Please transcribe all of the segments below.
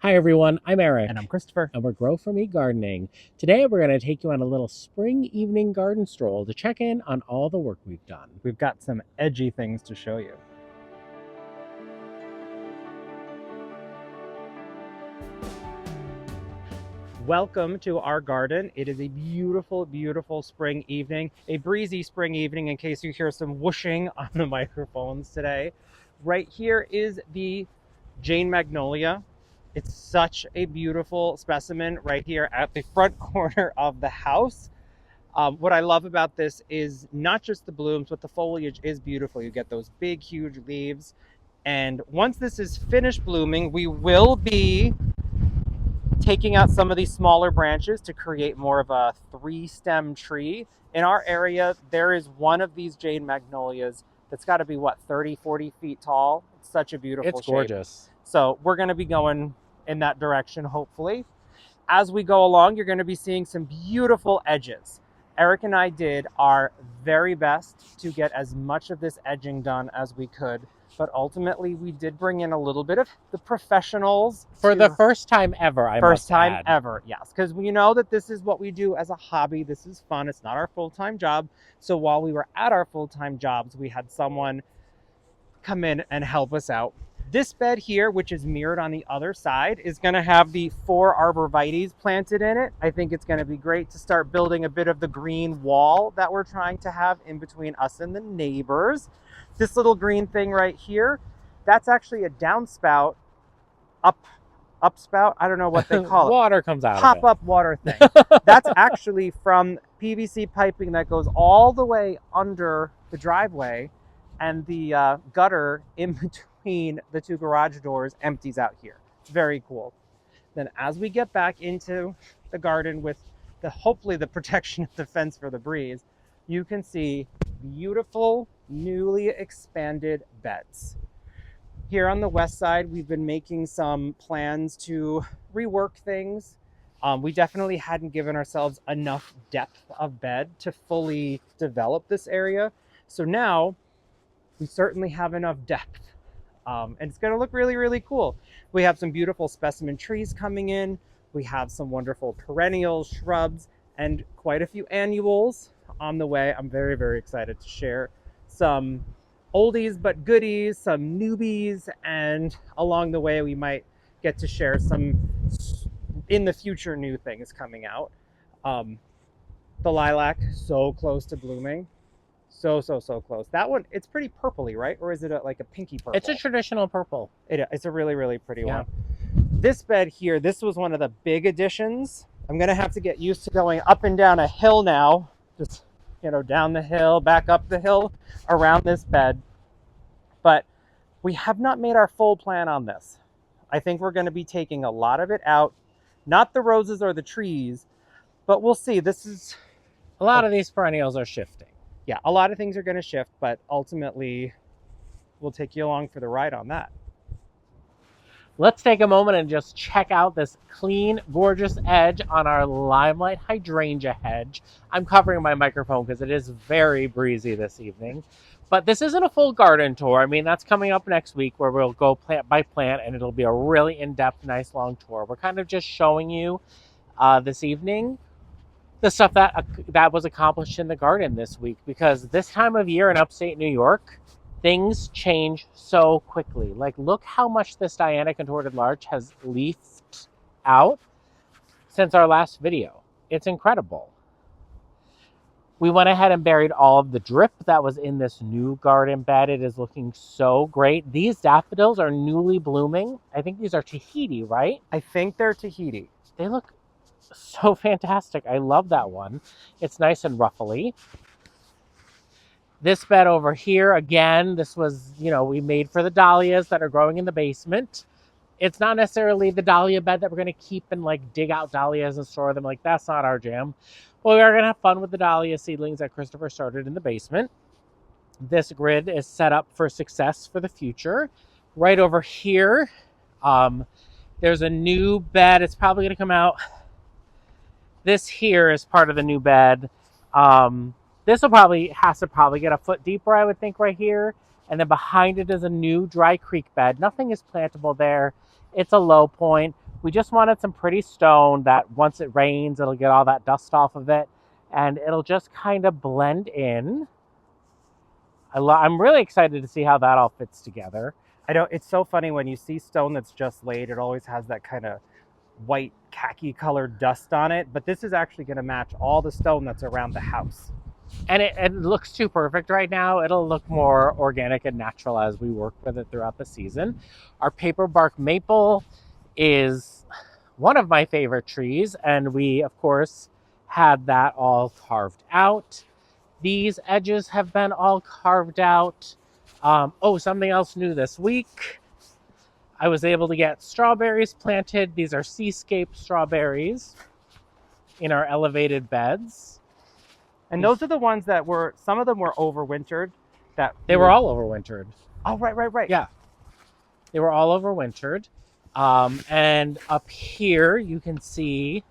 Hi everyone, I'm Eric. And I'm Christopher. And we're Grow For Me Gardening. Today we're going to take you on a little spring evening garden stroll to check in on all the work we've done. We've got some edgy things to show you. Welcome to our garden. It is a beautiful, beautiful spring evening, a breezy spring evening in case you hear some whooshing on the microphones today. Right here is the Jane Magnolia. It's such a beautiful specimen right here at the front corner of the house. What I love about this is not just the blooms, but the foliage is beautiful. You get those big, huge leaves. And once this is finished blooming, we will be taking out some of these smaller branches to create more of a 3-stem tree. In our area, there is one of these Jane Magnolias that's got to be, 30, 40 feet tall. It's such a beautiful It's gorgeous. shape. So we're going to be going in that direction, hopefully. As we go along, you're going to be seeing some beautiful edges. Eric and I did our very best to get as much of this edging done as we could, but ultimately we did bring in a little bit of the professionals. For the first time ever, I must add. Ever, yes, because we know that this is what we do as a hobby. This is fun. It's not our full-time job. So while we were at our full-time jobs, we had someone come in and help us out. This bed here, which is mirrored on the other side, is going to have the 4 arborvitaes planted in it. I think it's going to be great to start building a bit of the green wall that we're trying to have in between us and the neighbors. This little green thing right here, that's actually a downspout, upspout. I don't know what they call it. Water comes out of it. Pop-up water thing. That's actually from PVC piping that goes all the way under the driveway, and the gutter in between the 2 garage doors empties out here. It's very cool. Then as we get back into the garden with hopefully the protection of the fence for the breeze, you can see beautiful, newly expanded beds. Here on the west side, we've been making some plans to rework things. We definitely hadn't given ourselves enough depth of bed to fully develop this area. So now we certainly have enough depth. And it's going to look really, really cool. We have some beautiful specimen trees coming in. We have some wonderful perennials, shrubs, and quite a few annuals on the way. I'm very, very excited to share some oldies but goodies, some newbies, and along the way we might get to share some in the future new things coming out. The lilac, so close to blooming. So close. That one, it's pretty purpley, right? Or is it like a pinky purple? It's a traditional purple. It's a really, really pretty one. This bed here, this was one of the big additions. I'm going to have to get used to going up and down a hill now. Just, down the hill, back up the hill, around this bed. But we have not made our full plan on this. I think we're going to be taking a lot of it out. Not the roses or the trees, but we'll see. A lot of these perennials are shifting. Yeah, a lot of things are going to shift, but ultimately we'll take you along for the ride on that. Let's take a moment and just check out this clean, gorgeous edge on our Limelight Hydrangea hedge. I'm covering my microphone because it is very breezy this evening. But this isn't a full garden tour. I mean, that's coming up next week where we'll go plant by plant and it'll be a really in-depth, nice long tour. We're kind of just showing you this evening the stuff that was accomplished in the garden this week, because this time of year in upstate New York, things change so quickly. Like, look how much this Diana contorted larch has leafed out since our last video. It's incredible. We went ahead and buried all of the drip that was in this new garden bed. It is looking so great. These daffodils are newly blooming. I think these are Tahiti, right? I think they're Tahiti. They look so fantastic. I love that one. It's nice and ruffly. This bed over here, again, this was, we made for the dahlias that are growing in the basement. It's not necessarily the dahlia bed that we're going to keep and dig out dahlias and store them. That's not our jam. Well, we are going to have fun with the dahlia seedlings that Christopher started in the basement. This grid is set up for success for the future. Right over here, there's a new bed. It's probably going to come out. This here is part of the new bed. This has to probably get a foot deeper, I would think, right here. And then behind it is a new dry creek bed. Nothing is plantable there. It's a low point. We just wanted some pretty stone that once it rains, it'll get all that dust off of it and it'll just kind of blend in. I'm really excited to see how that all fits together. I know, it's so funny when you see stone that's just laid, it always has that kind of white khaki colored dust on it, but this is actually going to match all the stone that's around the house. And it looks too perfect right now. It'll look more organic and natural as we work with it throughout the season. Our paper bark maple is one of my favorite trees, and we, of course, had that all carved out. These edges have been all carved out. Something else new this week. I was able to get strawberries planted. These are seascape strawberries in our elevated beds. And those are the ones that some of them were overwintered. They were all overwintered. Oh, right. Yeah. They were all overwintered. And up here, you can see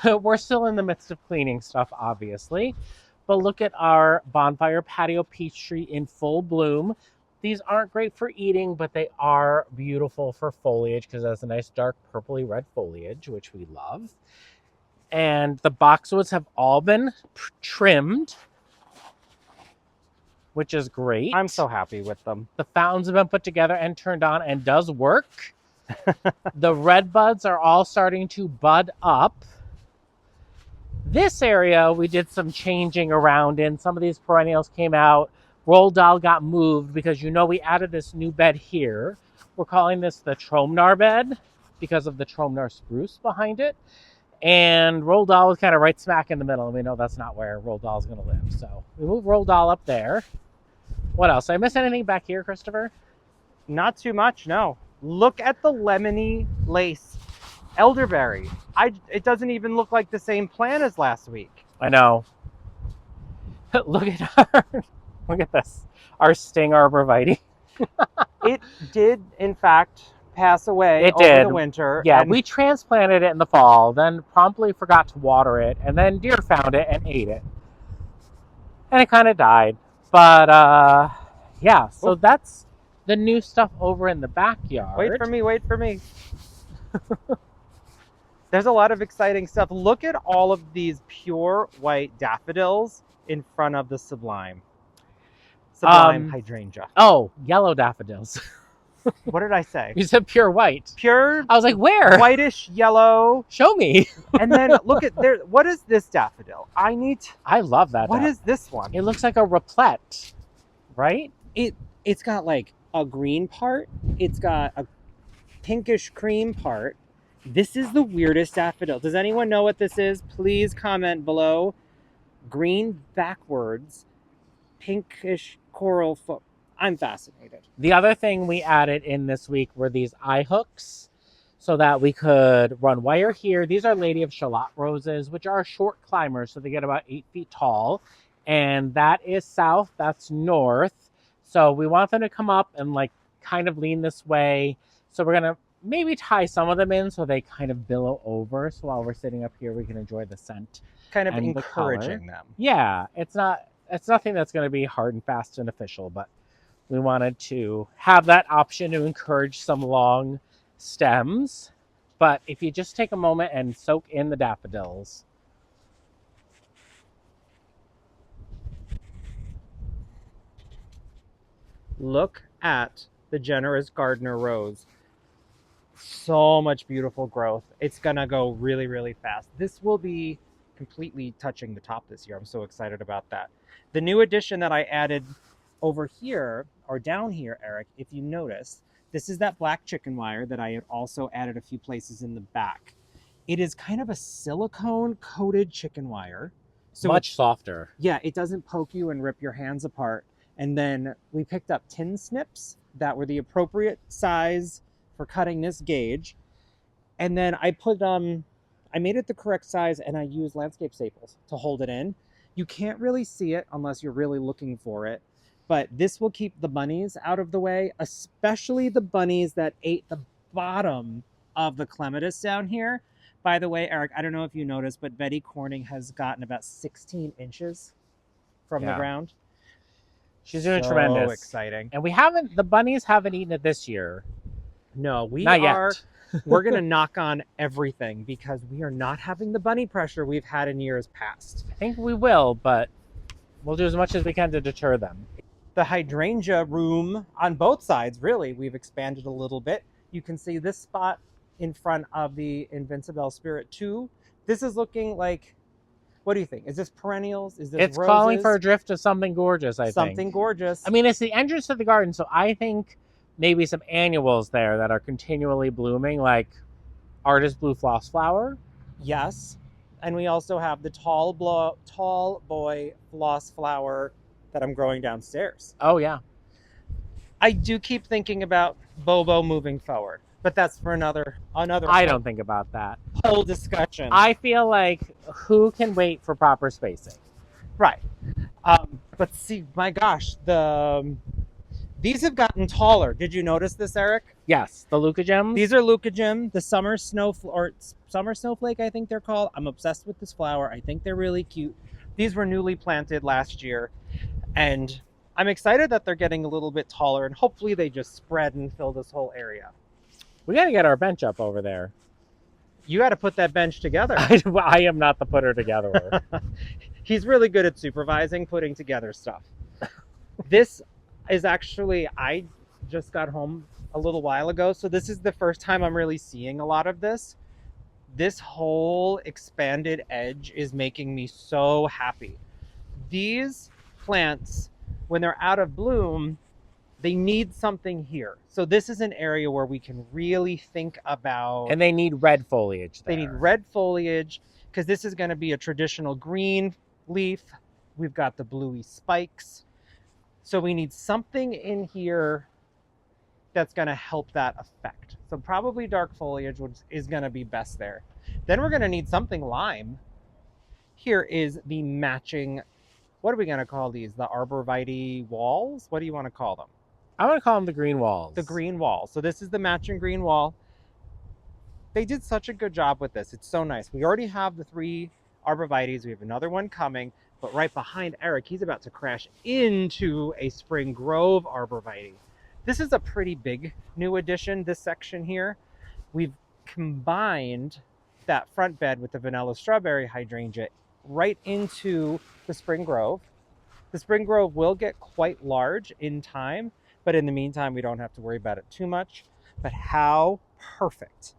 we're still in the midst of cleaning stuff, obviously. But look at our bonfire patio peach tree in full bloom. These aren't great for eating, but they are beautiful for foliage because it has a nice dark purpley red foliage, which we love. And the boxwoods have all been trimmed, which is great. I'm so happy with them. The fountains have been put together and turned on and does work. The red buds are all starting to bud up. This area, we did some changing around in. Some of these perennials came out. Roald Dahl got moved because we added this new bed here. We're calling this the Tromnar bed because of the Tromnar spruce behind it. And Roald Dahl was kind of right smack in the middle, and we know that's not where Roald Dahl is going to live. So we moved Roald Dahl up there. What else? Did I miss anything back here, Christopher? Not too much, no. Look at the lemony lace elderberry. It doesn't even look like the same plant as last week. I know. Look at this. Our sting arborvitae. It did, in fact, pass away over the winter. Yeah, we transplanted it in the fall, then promptly forgot to water it, and then deer found it and ate it. And it kind of died. But, yeah, so that's the new stuff over in the backyard. Wait for me. There's a lot of exciting stuff. Look at all of these pure white daffodils in front of the Sublime hydrangea. Oh, yellow daffodils. What did I say? You said pure white. Pure. I was like, where? Whitish yellow. Show me. And then look at there. What is this daffodil? I love that. What is this one? It looks like a replet, right? It's got like a green part. It's got a pinkish cream part. This is the weirdest daffodil. Does anyone know what this is? Please comment below. Green backwards, pinkish coral foot. I'm fascinated. The other thing we added in this week were these eye hooks so that we could run wire here. These are Lady of Shalott roses, which are short climbers, so they get about 8 feet tall. And that is south, that's north. So we want them to come up and like kind of lean this way. So we're going to maybe tie some of them in so they kind of billow over. So while we're sitting up here, we can enjoy the scent. Kind of encouraging them. Yeah, it's nothing that's going to be hard and fast and official, but we wanted to have that option to encourage some long stems. But if you just take a moment and soak in the daffodils. Look at the generous gardener rose. So much beautiful growth. It's gonna go really, really fast. This will be completely touching the top this year. I'm so excited about that. The new addition that I added over here, or down here, Eric, if you notice, this is that black chicken wire that I had also added a few places in the back. It is kind of a silicone coated chicken wire. So much softer. Yeah, it doesn't poke you and rip your hands apart. And then we picked up tin snips that were the appropriate size for cutting this gauge. And then I made it the correct size, and I used landscape staples to hold it in. You can't really see it unless you're really looking for it, but this will keep the bunnies out of the way, especially the bunnies that ate the bottom of the clematis down here. By the way, Eric, I don't know if you noticed, but Betty Corning has gotten about 16 inches from the ground. She's doing tremendous. So exciting. And the bunnies haven't eaten it this year. No, we Not are yet. we're going to knock on everything because we are not having the bunny pressure we've had in years past. I think we will, but we'll do as much as we can to deter them. The Hydrangea Room on both sides, really, we've expanded a little bit. You can see this spot in front of the Invincible Spirit 2. This is looking like, what do you think? Is this perennials? Is this It's roses? calling for a drift of something gorgeous, I think. Something gorgeous. I mean, it's the entrance to the garden, so I think maybe some annuals there that are continually blooming, like Artist Blue Floss Flower. Yes. And we also have the tall boy floss flower that I'm growing downstairs. Oh, yeah. I do keep thinking about Bobo moving forward, but that's for another I don't think about that. whole discussion. I feel like who can wait for proper spacing? Right. But see, my gosh, these have gotten taller. Did you notice this, Eric? Yes, the Luca Gems. These are Luca Gem, the summer snowflake, I think they're called. I'm obsessed with this flower. I think they're really cute. These were newly planted last year, and I'm excited that they're getting a little bit taller, and hopefully they just spread and fill this whole area. We got to get our bench up over there. You got to put that bench together. I am not the putter together. He's really good at supervising, putting together stuff. This is actually, I just got home a little while ago, so this is the first time I'm really seeing a lot of this. This whole expanded edge is making me so happy. These plants, when they're out of bloom, they need something here. So this is an area where we can really think about... And they need red foliage there. They need red foliage, because this is going to be a traditional green leaf. We've got the bluey spikes. So we need something in here that's going to help that effect. So probably dark foliage is going to be best there. Then we're going to need something lime. Here is the matching, what are we going to call these? The arborvitae walls? What do you want to call them? I want to call them the green walls. The green wall. So this is the matching green wall. They did such a good job with this. It's so nice. We already have the 3 arborvitaes. We have another one coming. But right behind Eric, he's about to crash into a Spring Grove arborvitae. This is a pretty big new addition, this section here. We've combined that front bed with the vanilla strawberry hydrangea right into the Spring Grove. The Spring Grove will get quite large in time, but in the meantime, we don't have to worry about it too much. But how perfect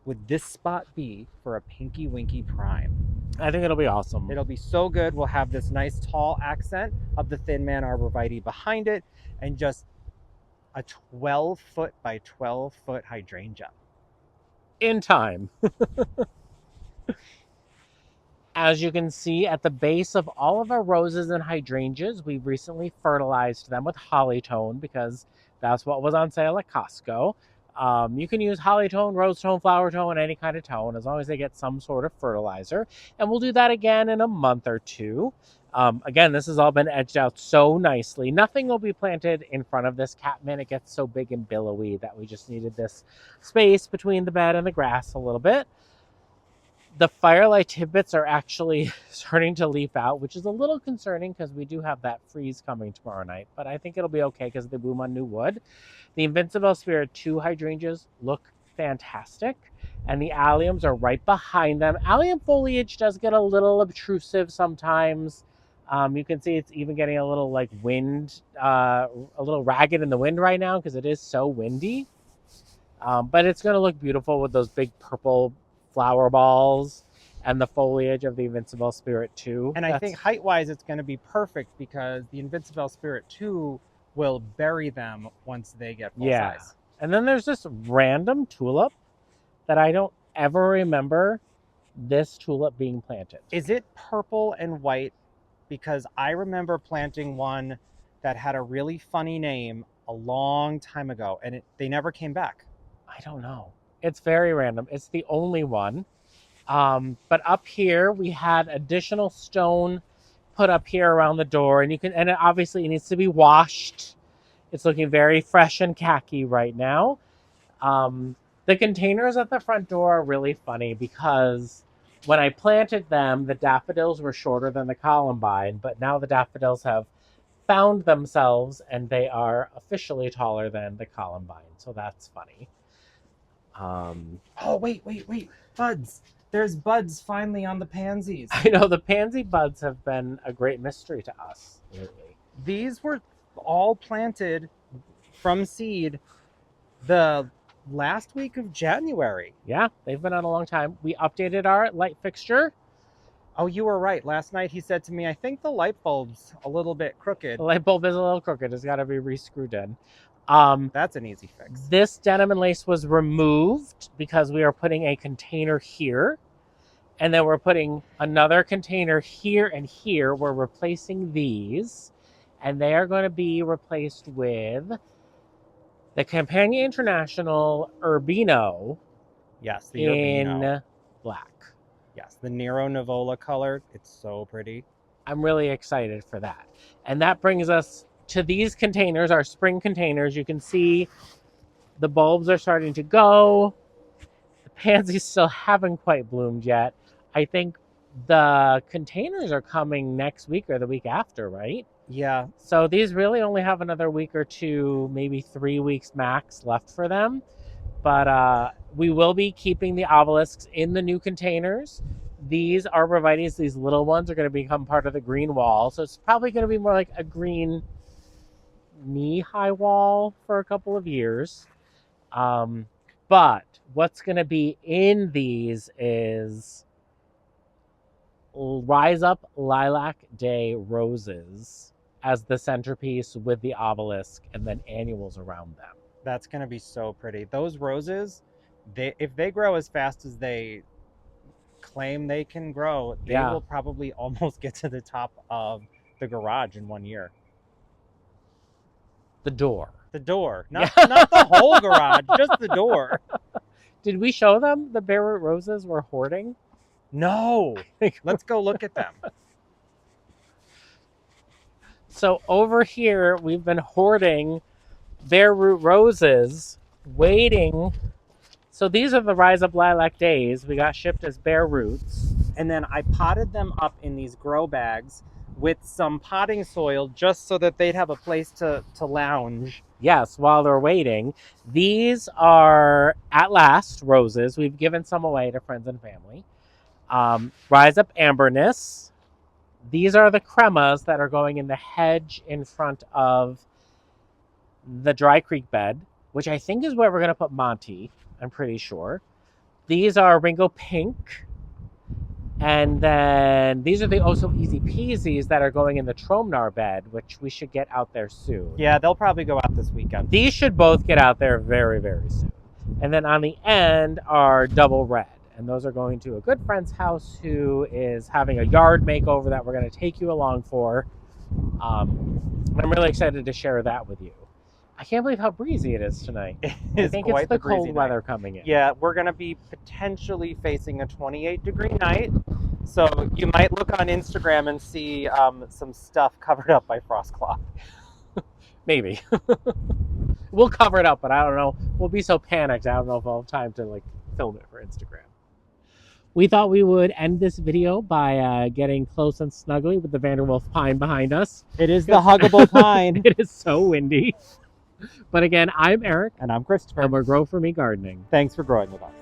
would this spot be for a Pinky Winky Prime? I think it'll be awesome. It'll be so good. We'll have this nice tall accent of the Thin Man arborvitae behind it, and just a 12-foot by 12-foot hydrangea. In time. As you can see, at the base of all of our roses and hydrangeas, we've recently fertilized them with Hollytone because that's what was on sale at Costco. You can use Hollytone, rose tone, flower tone, any kind of tone, as long as they get some sort of fertilizer. And we'll do that again in a month or two. Again, this has all been edged out so nicely. Nothing will be planted in front of this catmint. It gets so big and billowy that we just needed this space between the bed and the grass a little bit. The firelight tidbits are actually starting to leaf out, which is a little concerning because we do have that freeze coming tomorrow night. But I think it'll be okay because they bloom on new wood. The Invincible Spirit 2 hydrangeas look fantastic. And the alliums are right behind them. Allium foliage does get a little obtrusive sometimes. You can see it's even getting a little like wind, a little ragged in the wind right now because it is so windy. But it's going to look beautiful with those big purple flower balls and the foliage of the Invincible Spirit 2. And I think height-wise it's going to be perfect because the Invincible Spirit 2 will bury them once they get full size. And then there's this random tulip that I don't ever remember this tulip being planted. Is it purple and white? Because I remember planting one that had a really funny name a long time ago, and they never came back. I don't know. It's very random. It's the only one. But up here, we had additional stone put up here around the door, and obviously it needs to be washed. It's looking very fresh and khaki right now. The containers at the front door are really funny because when I planted them, the daffodils were shorter than the columbine, but now the daffodils have found themselves and they are officially taller than the columbine. So that's funny. Oh, wait. Buds. There's buds finally on the pansies. I know the pansy buds have been a great mystery to us lately. These were all planted from seed the last week of January. Yeah, they've been on a long time. We updated our light fixture. Oh, you were right. Last night he said to me, I think the light bulb's a little bit crooked. The light bulb is a little crooked. It's got to be re-screwed in. That's an easy fix. This denim and lace was removed because we are putting a container here. And then we're putting another container here and here. We're replacing these. And they are going to be replaced with the Campania International Urbino. Yes, the Urbino. In black. Yes, the Nero Nivola color. It's so pretty. I'm really excited for that. And that brings us to these containers, our spring containers. You can see the bulbs are starting to go. The pansies still haven't quite bloomed yet. I think the containers are coming next week or the week after, right? Yeah. So these really only have another week or two, maybe 3 weeks max left for them. But we will be keeping the obelisks in the new containers. These arborvitaes, these little ones, are going to become part of the green wall. So it's probably going to be more like a green knee-high wall for a couple of years. But what's going to be in these is Rise Up Lilac Day roses as the centerpiece with the obelisk and then annuals around them. That's going to be so pretty. Those roses, if they grow as fast as they claim they can grow, they will probably almost get to the top of the garage in 1 year. The door. The door. Not the whole garage, just the door. Did we show them the bare root roses we're hoarding? No. Let's go look at them. So over here, we've been hoarding bare root roses, waiting. So these are the Rise Up Lilac Days. We got shipped as bare roots. And then I potted them up in these grow bags with some potting soil just so that they'd have a place to lounge. Yes, while they're waiting. These are At Last roses. We've given some away to friends and family. Rise Up Amberness. These are the cremas that are going in the hedge in front of the Dry Creek bed, which I think is where we're going to put Monty, I'm pretty sure. These are Ringo Pink. And then these are the Oh So Easy Peasies that are going in the Tromnar bed, which we should get out there soon. Yeah, they'll probably go out this weekend. These should both get out there very, very soon. And then on the end are Double Red. And those are going to a good friend's house who is having a yard makeover that we're going to take you along for. I'm really excited to share that with you. I can't believe how breezy it is tonight. I think it's the cold weather coming in. Yeah, we're going to be potentially facing a 28-degree night. So you might look on Instagram and see some stuff covered up by frost cloth. Maybe. We'll cover it up, but I don't know. We'll be so panicked. I don't know if I'll have time to film it for Instagram. We thought we would end this video by getting close and snuggly with the Vanderwolf pine behind us. It is the huggable pine. It is so windy. But again, I'm Eric. And I'm Christopher. And we're Grow For Me Gardening. Thanks for growing with us.